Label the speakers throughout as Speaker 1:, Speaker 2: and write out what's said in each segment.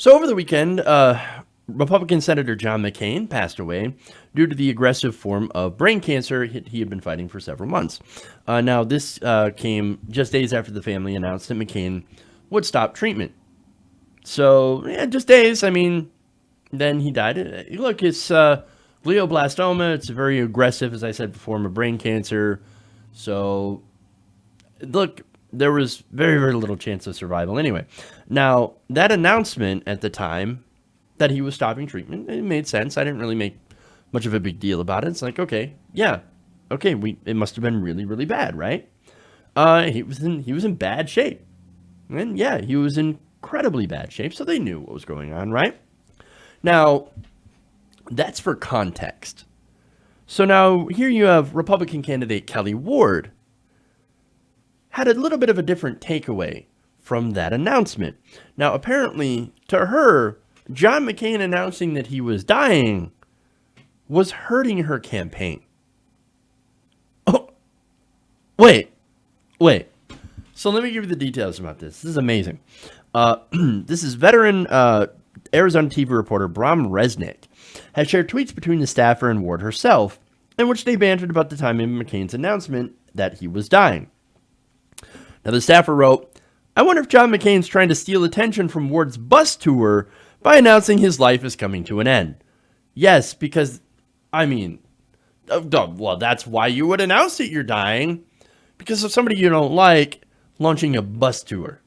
Speaker 1: So over the weekend, Republican Senator John McCain passed away due to the aggressive form of brain cancer he had been fighting for several months. Now, this came just days after the family announced that McCain would stop treatment. So, yeah, just days. I mean, then he died. Look, it's glioblastoma. It's very aggressive, as I said before, form of brain cancer. So, look, there was very, very little chance of survival anyway. Now, that announcement at the time that he was stopping treatment, it made sense. I didn't really make much of a big deal about it. It's like, okay, yeah, okay, it must have been really, really bad, right? He was in bad shape. And yeah, he was in incredibly bad shape, so they knew what was going on, right? Now, that's for context. So now here you have Republican candidate Kelly Ward had a little bit of a different takeaway from that announcement. Now, apparently, to her, John McCain announcing that he was dying was hurting her campaign. Oh, wait. So let me give you the details about this. This is amazing. This is veteran Arizona TV reporter Bram Resnick has shared tweets between the staffer and Ward herself in which they bantered about the timing of McCain's announcement that he was dying. Now, the staffer wrote, "I wonder if John McCain's trying to steal attention from Ward's bus tour by announcing his life is coming to an end." Yes, because, I mean, well, that's why you would announce that you're dying. Because of somebody you don't like launching a bus tour.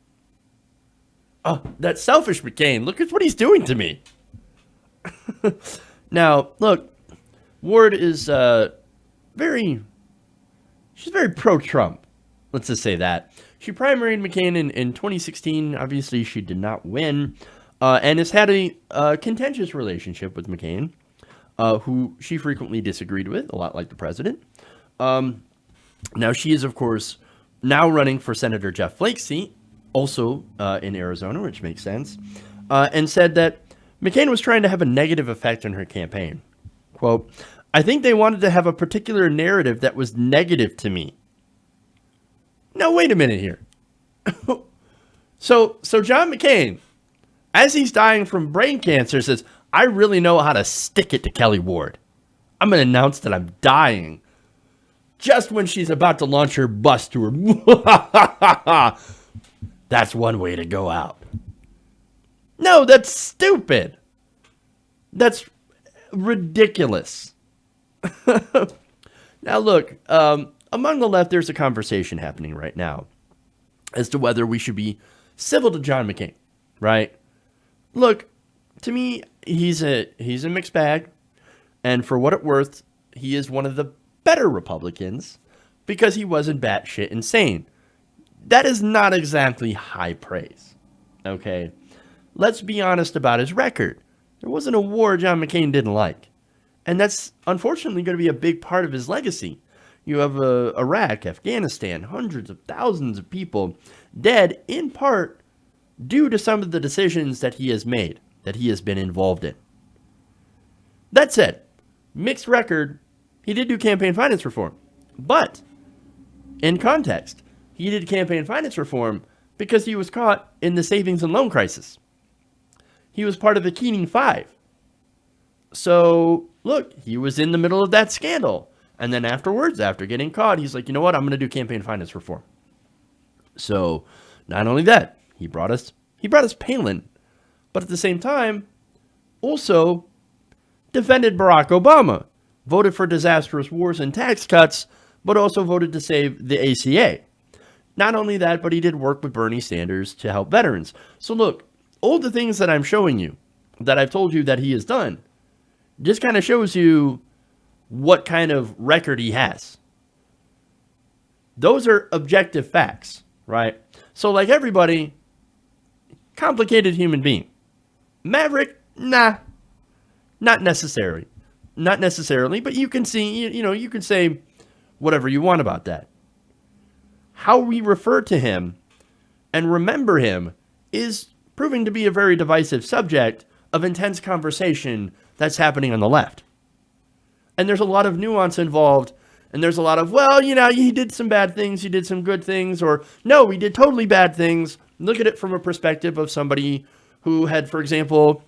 Speaker 1: Oh, that selfish McCain. Look at what he's doing to me. Now, look, Ward is she's very pro-Trump. Let's just say that. She primaried McCain in 2016. Obviously, she did not win. And has had a contentious relationship with McCain, who she frequently disagreed with, a lot like the president. Now, she is, of course, now running for Senator Jeff Flake's seat, also in Arizona, which makes sense, and said that McCain was trying to have a negative effect on her campaign. Quote, "I think they wanted to have a particular narrative that was negative to me." Now, wait a minute here. So John McCain, as he's dying from brain cancer, says, "I really know how to stick it to Kelly Ward. I'm going to announce that I'm dying." Just when she's about to launch her bus tour. That's one way to go out. No, that's stupid. That's ridiculous. Now, look, among the left, there's a conversation happening right now as to whether we should be civil to John McCain, right? Look, to me, he's a mixed bag. And for what it's worth, he is one of the better Republicans because he wasn't batshit insane. That is not exactly high praise. Okay? Let's be honest about his record. There wasn't a war John McCain didn't like. And that's unfortunately going to be a big part of his legacy. You have Iraq, Afghanistan, hundreds of thousands of people dead in part due to some of the decisions that he has made, that he has been involved in. That said, mixed record. He did do campaign finance reform, but in context, he did campaign finance reform because he was caught in the savings and loan crisis. He was part of the Keating Five. So, look, he was in the middle of that scandal. And then afterwards, after getting caught, he's like, you know what? I'm going to do campaign finance reform. So, not only that, he brought us Palin, but at the same time, also defended Barack Obama. Voted for disastrous wars and tax cuts, but also voted to save the ACA. Not only that, but he did work with Bernie Sanders to help veterans. So look, all the things that I'm showing you, that I've told you that he has done, just kind of shows you what kind of record he has. Those are objective facts, right? So like everybody, complicated human being. Maverick, nah, not necessary. Not necessarily, but you can see, you can say whatever you want about that. How we refer to him and remember him is proving to be a very divisive subject of intense conversation that's happening on the left. And there's a lot of nuance involved, and there's a lot of, well, he did some bad things, he did some good things, or no, he did totally bad things. Look at it from a perspective of somebody who had, for example,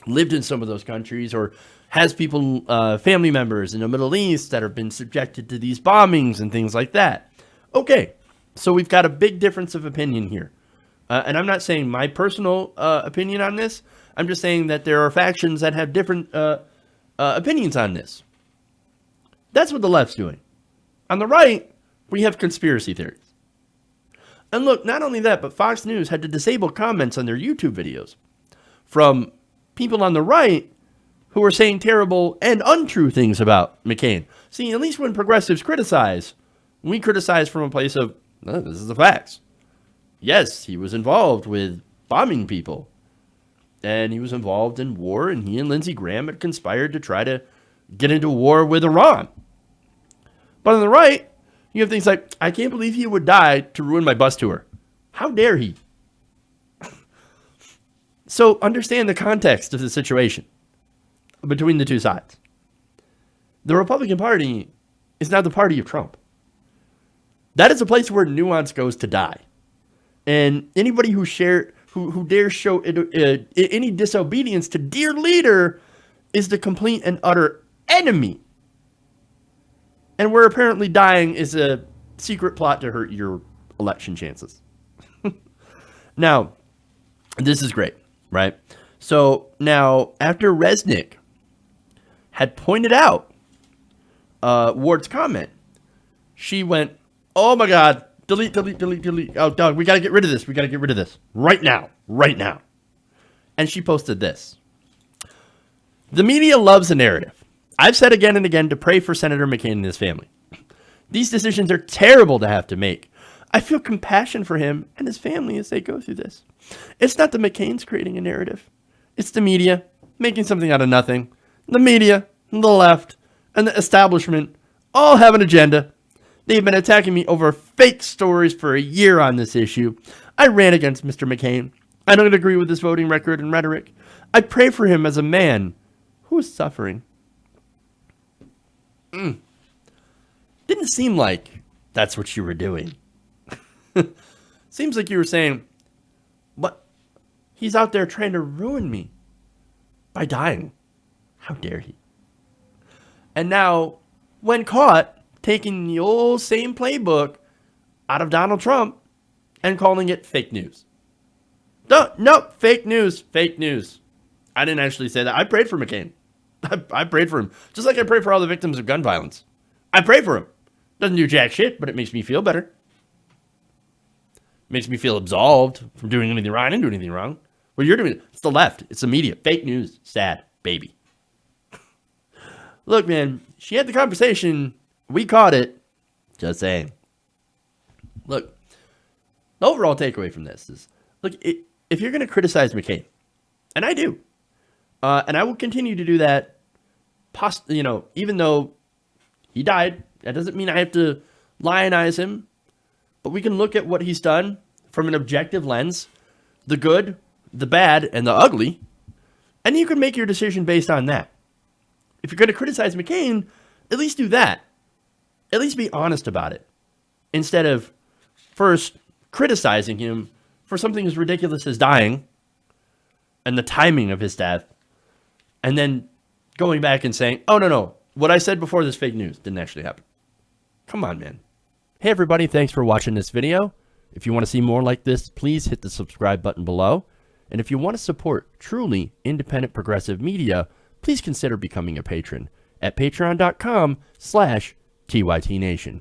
Speaker 1: lived in some of those countries or has people, family members in the Middle East that have been subjected to these bombings and things like that. Okay, so we've got a big difference of opinion here. And I'm not saying my personal opinion on this. I'm just saying that there are factions that have different opinions on this. That's what the left's doing. On the right, we have conspiracy theories. And look, not only that, but Fox News had to disable comments on their YouTube videos from people on the right who were saying terrible and untrue things about McCain. See, at least when progressives criticize, we criticize from a place of, oh, this is the facts. Yes, he was involved with bombing people. And he was involved in war, and he and Lindsey Graham had conspired to try to get into war with Iran. But on the right, you have things like, I can't believe he would die to ruin my bus tour. How dare he? So understand the context of the situation between the two sides. The Republican Party is now the party of Trump. That is a place where nuance goes to die. And anybody who dares show any disobedience to dear leader is the complete and utter enemy. And we're apparently dying is a secret plot to hurt your election chances. Now, this is great, right? So now, after Resnick had pointed out Ward's comment, she went, oh my God, delete. Oh, dog, we got to get rid of this. We got to get rid of this right now. And she posted this. The media loves a narrative. I've said again and again to pray for Senator McCain and his family. These decisions are terrible to have to make. I feel compassion for him and his family as they go through this. It's not the McCains creating a narrative. It's the media making something out of nothing. The media, the left, and the establishment all have an agenda. They've been attacking me over fake stories for a year on this issue. I ran against Mr. McCain. I don't agree with his voting record and rhetoric. I pray for him as a man who is suffering. Didn't seem like that's what you were doing. Seems like you were saying, but he's out there trying to ruin me by dying. How dare he? And now, when caught taking the old same playbook out of Donald Trump and calling it fake news. No, fake news. I didn't actually say that. I prayed for McCain. I prayed for him. Just like I pray for all the victims of gun violence. I pray for him. Doesn't do jack shit, but it makes me feel better. Makes me feel absolved from doing anything wrong. I didn't do anything wrong. Well, you're doing, it's the left. It's the media. Fake news. Sad. Baby. Look, man, she had the conversation. We caught it. Just saying. Look, the overall takeaway from this is, look, if you're going to criticize McCain, and I do, and I will continue to do that, even though he died, that doesn't mean I have to lionize him, but we can look at what he's done from an objective lens, the good, the bad, and the ugly, and you can make your decision based on that. If you're going to criticize McCain, at least do that. At least be honest about it. Instead of first criticizing him for something as ridiculous as dying and the timing of his death, and then going back and saying, oh, no, what I said before this fake news didn't actually happen. Come on, man. Hey, everybody, thanks for watching this video. If you want to see more like this, please hit the subscribe button below. And if you want to support truly independent progressive media, please consider becoming a patron at patreon.com/TYTNation.